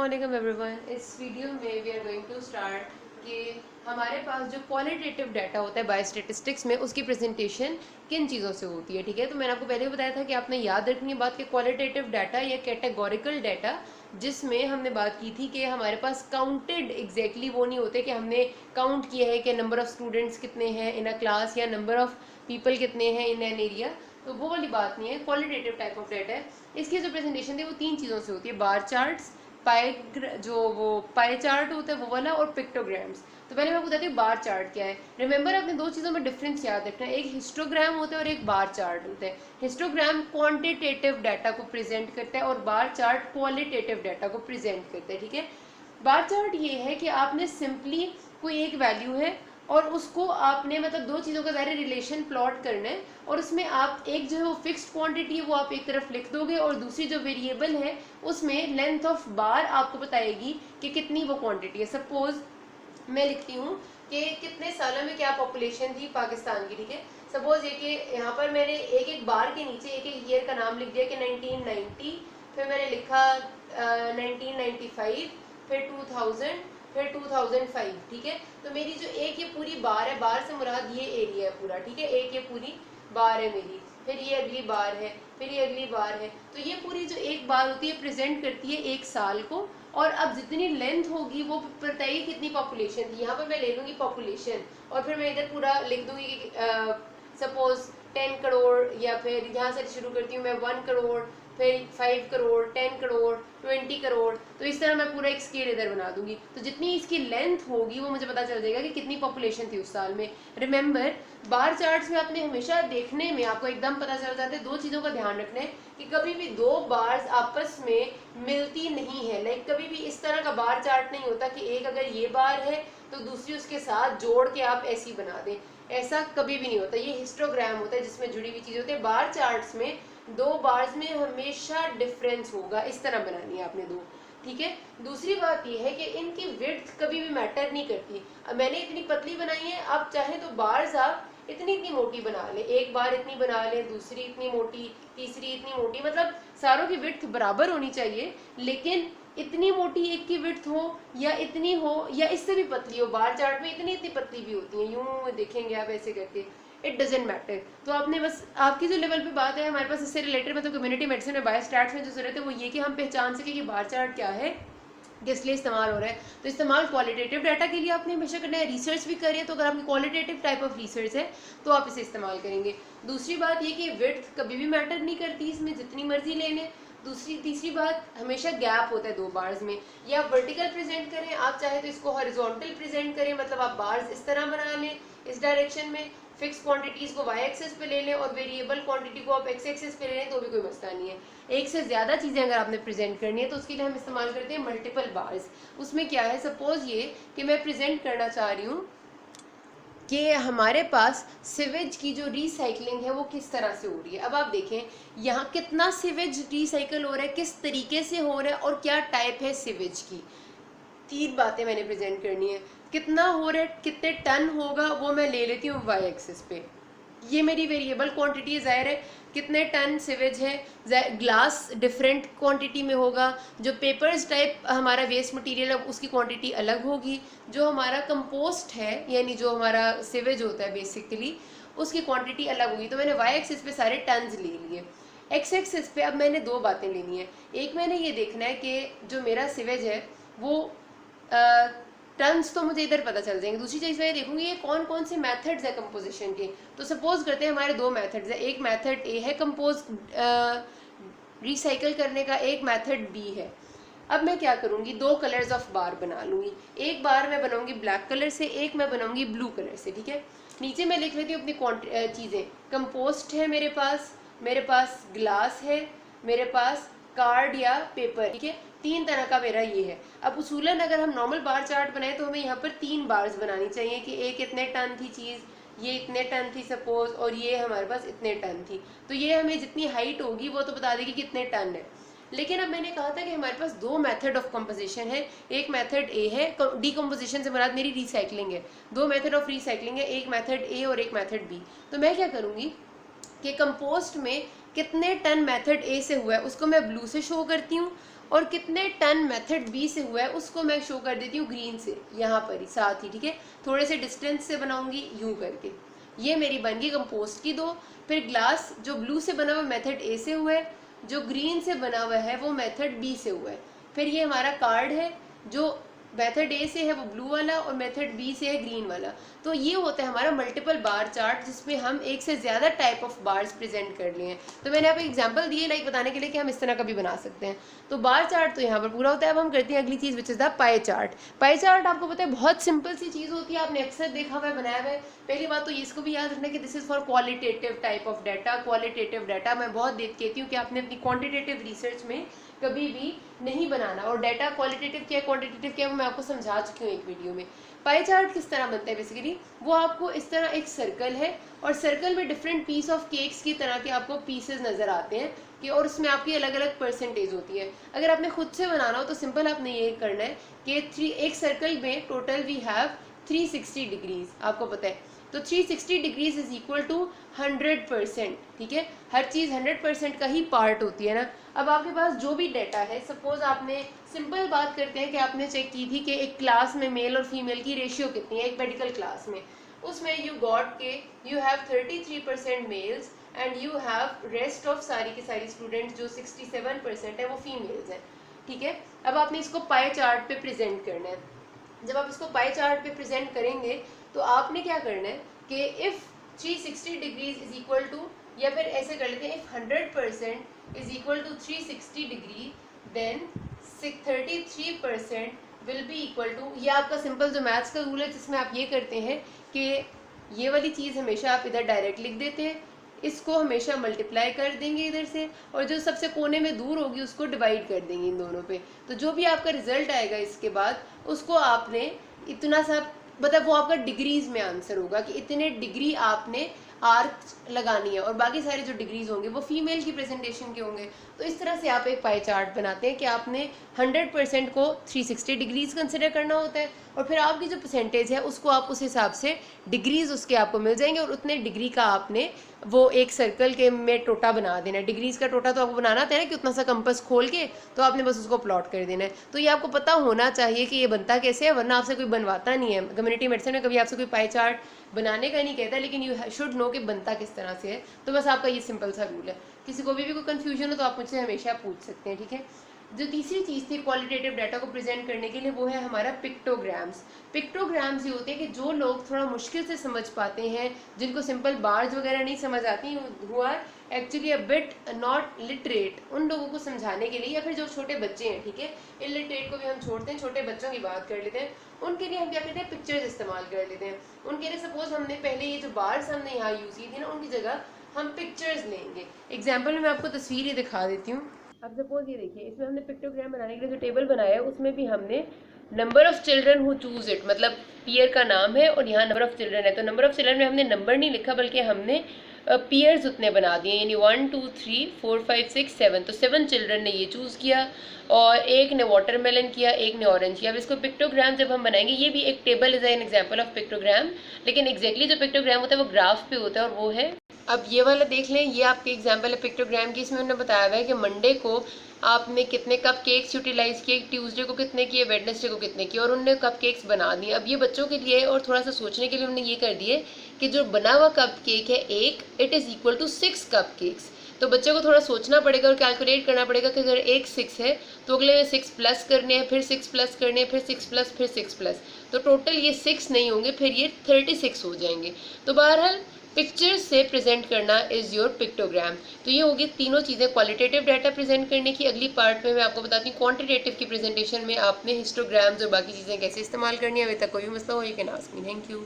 अस्सलामुअलैकुम एवरीवन। इस वीडियो में we are going to start कि हमारे पास जो क्वालिटेटिव डाटा होता है बायोस्टैटिस्टिक्स में, उसकी प्रेजेंटेशन किन चीज़ों से होती है। ठीक है, तो मैंने आपको पहले भी बताया था कि आपने याद रखनी है बात कि क्वालिटेटिव डाटा या कैटेगोरिकल डाटा, जिसमें हमने बात की थी कि हमारे पास काउंटेड एग्जैक्टली वो नहीं होते कि हमने काउंट किया है कि नंबर ऑफ स्टूडेंट्स कितने हैं इन अ क्लास या नंबर ऑफ पीपल कितने हैं इन एन एरिया। तो वो वाली बात नहीं है, क्वालिटेटिव टाइप ऑफ डाटा है। इसकी जो प्रेजेंटेशन थी वो तीन चीज़ों से होती है, बार चार्ट्स, पाई चार्ट होता है वो वाला, और पिक्टोग्राम्स। तो पहले मैं आपको बताती हूँ बार चार्ट क्या है। रिमेंबर, अपने दो चीज़ों में डिफरेंस याद रखना है, एक हिस्टोग्राम होता है और एक बार चार्ट होता है। हिस्टोग्राम क्वांटिटेटिव डाटा को प्रेजेंट करता है और बार चार्ट क्वालिटेटिव डाटा को प्रेजेंट करता है। ठीक है, बार चार्ट ये है कि आपने सिंपली कोई एक वैल्यू है और उसको आपने मतलब दो चीज़ों का ज़ाहिर रिलेशन प्लॉट करना है, और उसमें आप एक जो है वो फिक्स्ड क्वांटिटी है वो आप एक तरफ लिख दोगे, और दूसरी जो वेरिएबल है उसमें लेंथ ऑफ बार आपको बताएगी कि कितनी वो क्वांटिटी है। सपोज मैं लिखती हूँ कि कितने सालों में क्या पॉपुलेशन थी पाकिस्तान की। ठीक है, सपोज ये कि यहाँ पर मैंने एक एक बार के नीचे एक एक ईयर का नाम लिख दिया कि 1990, फिर मैंने लिखा 1995, फिर 2000, फिर 2005। ठीक है, तो मेरी जो एक ये पूरी बार है, बार से मुराद ये एरिया है पूरा। ठीक है, एक ये पूरी बार है मेरी, फिर ये अगली बार है, फिर ये अगली बार है। तो ये पूरी जो एक बार होती है प्रेजेंट करती है एक साल को, और अब जितनी लेंथ होगी वो बताइए कितनी पॉपुलेशन थी। यहाँ पर मैं ले लूँगी पॉपुलेशन, और फिर मैं इधर पूरा लिख दूँगी कि सपोज 10 करोड़, या फिर यहाँ से शुरू करती हूँ मैं 1 करोड़, फिर 5 करोड़, 10 करोड़, 20 करोड़। तो इस तरह मैं पूरा एक स्केल इधर बना दूंगी, तो जितनी इसकी लेंथ होगी वो मुझे पता चल जाएगा कि कितनी पॉपुलेशन थी उस साल में। रिमेंबर, बार चार्ट्स में आपने हमेशा देखने में आपको एकदम पता चल जाता है। दो चीज़ों का ध्यान रखना है कि कभी भी दो बार्स आपस में मिलती नहीं है। लाइक कभी भी इस तरह का बार चार्ट नहीं होता कि एक अगर ये बार है तो दूसरी उसके साथ जोड़ के आप ऐसी बना दें, ऐसा कभी भी नहीं होता। ये हिस्टोग्राम होता है जिसमें जुड़ी हुई चीज़ होती है। बार चार्ट्स में दो बार्स में हमेशा डिफरेंस होगा, इस तरह बनानी है आपने दो। ठीक है, दूसरी बात यह है कि इनकी विड्थ कभी भी मैटर नहीं करती। अब मैंने इतनी पतली बनाई है, आप चाहे तो बार्स आप इतनी इतनी मोटी बना लें, एक बार इतनी बना लें, दूसरी इतनी मोटी, तीसरी इतनी मोटी, मतलब सारों की विड्थ बराबर होनी चाहिए। लेकिन इतनी मोटी एक की विड्थ हो या इतनी हो या इससे भी पतली हो, बार चार्ट में इतनी इतनी पतली भी होती है, यूं देखेंगे आप ऐसे करके, इट डजेंट मैटर। तो आपने बस, आपकी जो लेवल पे बात है हमारे पास इससे रिलेटेड, मतलब कम्युनिटी मेडिसिन में बायोस्टैट्स में जो जरूरत है वो ये कि हम पहचान सके कि बार चार्ट क्या है, किस लिए इस्तेमाल हो रहा है। तो इस्तेमाल क्वालिटेटिव डाटा के लिए आपने हमेशा करना है। रिसर्च भी करिए तो अगर आपकी क्वालिटेटिव टाइप ऑफ रिसर्च है तो आप इसे इस्तेमाल करेंगे। दूसरी बात ये कि विड्थ कभी भी मैटर नहीं करती, इसमें जितनी मर्जी ले लें। तीसरी बात, हमेशा गैप होता है दो बार्स में। या आप वर्टिकल प्रेजेंट करें, आप चाहे तो इसको हॉरिजॉन्टल प्रेजेंट करें, मतलब आप बार्स इस तरह बना लें इस डायरेक्शन में, फिक्स क्वांटिटीज को वाई एक्सेस पे ले लें और वेरिएबल क्वांटिटी को आप एक्स एक्सेस पे ले लें, तो भी कोई मसला नहीं है। एक से ज़्यादा चीज़ें अगर आपने प्रेजेंट करनी है तो उसके लिए हम इस्तेमाल करते हैं मल्टीपल बार्स। उसमें क्या है, सपोज ये कि मैं प्रेजेंट करना चाह रही हूँ कि हमारे पास सिवेज की जो रिसाइकलिंग है वो किस तरह से हो रही है। अब आप देखें यहाँ कितना सिवेज रिसाइकल हो रहा है, किस तरीके से हो रहा है, और क्या टाइप है सिवेज की। तीन बातें मैंने प्रेजेंट करनी है। कितना हो रहा है, कितने टन होगा, वो मैं ले लेती हूँ वाई एक्सिस पे। ये मेरी वेरिएबल क्वांटिटी है, ज़ाहिर है कितने टन सिवेज है। ग्लास डिफरेंट क्वांटिटी में होगा, जो पेपर्स टाइप हमारा वेस्ट मटेरियल है उसकी क्वांटिटी अलग होगी, जो हमारा कंपोस्ट है यानी जो हमारा सिवेज होता है बेसिकली उसकी क्वांटिटी अलग होगी। तो मैंने वाई एक्सिस पे सारे टन्स ले लिए। एक्स एक्सिस पे अब मैंने दो बातें लेनी है। एक मैंने ये देखना है कि जो मेरा सिवेज है वो टन्स तो मुझे इधर पता चल जाएंगे। दूसरी चीज़ मैं देखूंगी ये कौन कौन से मेथड्स है कंपोजिशन के। तो सपोज करते हैं हमारे दो मेथड्स है, एक मेथड ए है कंपोज रिसाइकल करने का, एक मेथड बी है। अब मैं क्या करूँगी, दो कलर्स ऑफ बार बना लूँगी। एक बार मैं बनाऊँगी ब्लैक कलर से, एक मैं बनाऊँगी ब्लू कलर से। ठीक है, नीचे मैं लिख लेती हूँ अपनी चीज़ें। कंपोस्ट है मेरे पास ग्लास है, मेरे पास कार्ड या पेपर। ठीक है, तीन तरह का मेरा ये है। अब उसूलन अगर हम नॉर्मल बार चार्ट बनाए तो हमें यहाँ पर तीन बार्स बनानी चाहिए कि एक इतने टन थी चीज़, ये इतने टन थी सपोज, और ये हमारे पास इतने टन थी। तो ये हमें जितनी हाइट होगी वो तो बता देगी कितने टन है। लेकिन अब मैंने कहा था कि हमारे पास दो मेथड ऑफ कंपोजिशन है। एक मेथड ए है, डीकम्पोजिशन से मुराद मेरी रिसाइकलिंग है। दो मेथड ऑफ रिसाइकलिंग है, एक मेथड ए और एक मेथड बी। तो मैं क्या करूँगी कि कंपोस्ट में कितने टन मेथड ए से हुआ है उसको मैं ब्लू से शो करती हूँ, और कितने टन मेथड बी से हुआ है उसको मैं शो कर देती हूँ ग्रीन से, यहाँ पर ही साथ ही, ठीक है, थोड़े से डिस्टेंस से बनाऊंगी यूं करके। ये मेरी बन गई कंपोस्ट की दो। फिर ग्लास जो ब्लू से बना हुआ मेथड ए से हुआ है, जो ग्रीन से बना हुआ है वो मेथड बी से हुआ है। फिर ये हमारा कार्ड है, जो मेथड ए से है वो ब्लू वाला और मेथड बी से है ग्रीन वाला। तो ये होता है हमारा मल्टीपल बार चार्ट, जिसमें हम एक से ज़्यादा टाइप ऑफ बार्स प्रेजेंट कर लिए हैं। तो मैंने आपको एग्जांपल दिए लाइक बताने के लिए कि हम इस तरह का भी बना सकते हैं। तो बार चार्ट तो यहाँ पर पूरा होता है। अब हम करते हैं अगली चीज़ which is the pie chart. Pie chart आपको पता है बहुत सिंपल सी चीज़ होती है, आपने अक्सर देखा हुआ है, बनाया हुआ है। पहली बात तो इसको भी याद रखना कि this is for qualitative type of data. Qualitative data मैं बहुत कहती हूँ कि आपने अपनी क्वान्टिटेटिव रिसर्च में कभी भी नहीं बनाना। और डाटा क्वालिटेटिव क्या है क्वांटिटेटिव क्या है वो मैं आपको समझा चुकी हूँ एक वीडियो में। पाई चार्ट किस तरह बनता है बेसिकली, वो आपको इस तरह एक सर्कल है और सर्कल में डिफरेंट पीस ऑफ केक्स की तरह के आपको पीसेस नजर आते हैं कि, और उसमें आपकी अलग अलग परसेंटेज होती है। अगर आपने खुद से बनाना हो तो सिंपल आपने ये करना है कि एक सर्कल में टोटल वी हैव 360 डिग्रीज, आपको पता है। तो 360 डिग्रीज इज इक्वल टू 100%, ठीक है। हर चीज़ 100% का ही पार्ट होती है ना। अब आपके पास जो भी डाटा है, सपोज आपने सिंपल बात करते हैं कि आपने चेक की थी कि एक क्लास में मेल और फीमेल की रेशियो कितनी है एक मेडिकल क्लास में, उसमें यू गॉट के you have 33% mails and you have rest of सारी की सारी स्टूडेंट्स जो 67% है वो फीमेल्स हैं, ठीक है। अब आपने इसको पाई चार्ट पे प्रेजेंट करना है। जब आप इसको पाई चार्ट पे प्रेजेंट करेंगे तो आपने क्या करना है कि if 360 degrees is equal to, या फिर ऐसे कर लेते हैं, if 100% is equal to 360 degree then 33% will be equal to, ये आपका सिंपल जो मैथ्स का रूल है जिसमें आप ये करते हैं कि ये वाली चीज़ हमेशा आप इधर डायरेक्ट लिख देते हैं, इसको हमेशा मल्टीप्लाई कर देंगे इधर से, और जो सबसे कोने में दूर होगी उसको डिवाइड कर देंगे इन दोनों पे। तो जो भी आपका रिजल्ट आएगा इसके बाद उसको आपने इतना सा, मतलब वो आपका डिग्रीज में आंसर होगा कि इतने डिग्री आपने आर्क लगानी है, और बाकी सारे जो डिग्रीज होंगे वो फीमेल की प्रेजेंटेशन के होंगे। तो इस तरह से आप एक पाई चार्ट बनाते हैं कि आपने 100% को 360 डिग्रीज कंसिडर करना होता है, और फिर आपकी जो परसेंटेज है उसको आप उस हिसाब से डिग्रीज उसके आपको मिल जाएंगे, और उतने डिग्री का आपने वो एक सर्कल के में टोटा बना देना है। डिग्रीज का टोटा तो आपको बनाना था ना कि उतना सा कंपास खोल के, तो आपने बस उसको प्लॉट कर देना है। तो ये आपको पता होना चाहिए कि ये बनता कैसे है, वरना आपसे कोई बनवाता नहीं है। कम्युनिटी मेडिसिन में कभी आपसे कोई पाई चार्ट बनाने का नहीं कहता, लेकिन यू शुड नो कि बनता किस तरह से है। तो बस आपका ये सिंपल सा रूल है। किसी को भी कोई कन्फ्यूजन हो तो आप मुझसे हमेशा पूछ सकते हैं, ठीक है। जो तीसरी चीज़ थी क्वालिटेटिव डाटा को प्रेजेंट करने के लिए, वो है हमारा पिक्टोग्राम्स। पिक्टोग्राम्स ये होते हैं कि जो लोग थोड़ा मुश्किल से समझ पाते हैं, जिनको सिंपल बार्स वगैरह नहीं समझ आती, who are actually a bit not literate, उन लोगों को समझाने के लिए, या फिर जो छोटे बच्चे हैं, ठीक है, इलिटरेट को भी हम छोड़ते हैं, छोटे बच्चों की बात कर लेते हैं, उनके लिए हम क्या करते हैं, पिक्चर्स इस्तेमाल कर लेते हैं। उनके लिए सपोज हमने पहले ये जो बार्स हमने यहाँ यूज़ की थी ना, उनकी जगह हम पिक्चर्स लेंगे। एग्जाम्पल में मैं आपको तस्वीर ही दिखा देती हूँ। अब सपोज ये देखिए, इसमें हमने पिक्टोग्राम बनाने के लिए जो टेबल बनाया है उसमें भी हमने number of children who choose it, मतलब पीयर का नाम है और यहाँ नंबर ऑफ चिल्ड्रन है, तो नंबर ऑफ चिल्ड्रन में हमने नंबर नहीं लिखा बल्कि हमने पीयर्स उतने बना दिए, यानी 1 2 3 4 5 6 7, तो 7 चिल्ड्रन ने ये चूज़ किया, और एक ने वाटरमेलन किया, एक ने ऑरेंज किया। अब इसको पिक्टोग्राम जब हम बनाएंगे, ये भी एक table is an example of pictogram, लेकिन एग्जैक्टली जो पिक्टोग्राम होता है वो ग्राफ पे होता है, और वो है, अब ये वाला देख लें, ये आपके एग्जाम्पल है पिक्टोग्राम की। इसमें उन्होंने बताया हुआ है कि मंडे को आपने कितने कप केक्स यूटिलाइज किए, ट्यूसडे को कितने किए, वेडनेसडे को कितने किए, और उनने कप केक्स बना दिए। अब ये बच्चों के लिए और थोड़ा सा सोचने के लिए उन्होंने ये कर दिए कि जो बना हुआ कप केक है एक, it is equal to 6 cup cakes. तो बच्चे को थोड़ा सोचना पड़ेगा और कैलकुलेट करना पड़ेगा कि अगर एक 6 है तो अगले 6 प्लस करने हैं, फिर 6 प्लस करने हैं, फिर 6 प्लस, फिर 6 प्लस, तो टोटल ये 6 नहीं होंगे, फिर ये 36 हो जाएंगे। तो बहरहाल पिक्चर से प्रेजेंट करना इज योर पिक्टोग्राम। तो ये होगी तीनों चीज़ें क्वालिटेटिव डाटा प्रेजेंट करने की। अगली पार्ट में मैं आपको बताती हूँ क्वांटिटेटिव की प्रेजेंटेशन में आपने हिस्टोग्राम्स और बाकी चीज़ें कैसे इस्तेमाल करनी है। अभी तक कोई भी मसला हो, you can ask me. Thank you.